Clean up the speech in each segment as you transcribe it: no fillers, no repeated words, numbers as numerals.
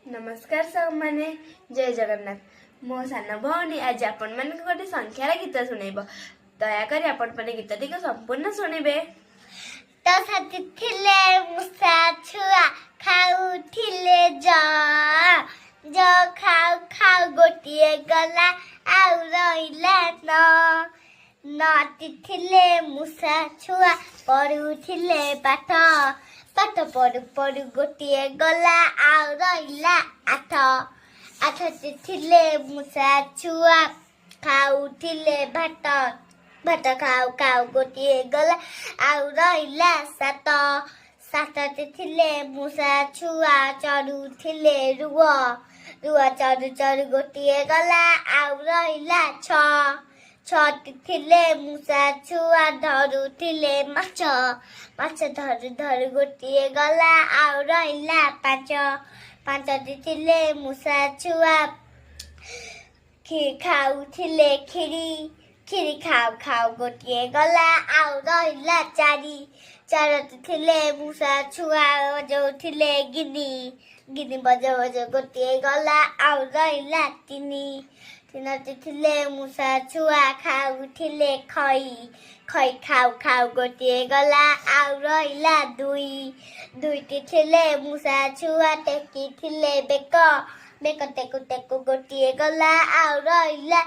नमस्कार सब माने जय जगन्नाथ मो सान भौणी आज आपण मान गोटे संख्यार गीत शुणेब दयाकोरी आपण मैंने गीतटी को संपूर्ण शुणिबे। तो साथी थिले मुसा छुआ खाउथिले जो खाउ खाउ गोटिए गला आउ रहिला नटी थिले मुसा छुआ पढुथिले पाठ पाठ पढु पढु गोटिए गला आउ रहिला आठ थिले मुसा छुआ खाउथिले भात भात खाउ खाउ गोटिए गला आउ रहिला सात थिले मुसा छुआ चढुथिले रुआ चढु चढु गोटिए गला आउ रहिला छटी थिले मुसा छुआ धरुथिले माछ धरु धरु गोटिए गला आउ रहिला पाँचटी थिले मुसा छुआ खाउथिले खिरी खाउ खाउ गोटिए गला आउ रहिला चारटी थिले मुसा छुआ बजाउथिले गिनी बजाउ बजाउ गोटिए गला आउ रहिला तीनटी थिले मुसा छुआ खाउथिले खै खाउ खाउ गोटिए गला आउ रहिला दुईटी थिले मुसा छुआ टेकिथिले बेक टेकु टेकु गोटिए गला आउ रहिला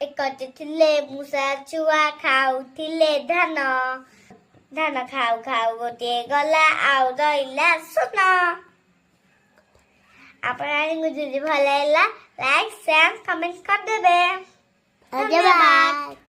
एकटी थिले मुसा छुआ खाउथिले धान खाउ खाउ गोटिए गला आउ रहिला सुन। आपको যদি ভালো লাগলা लाइक शेयर कमेंट कर देबे। धन्यवाद।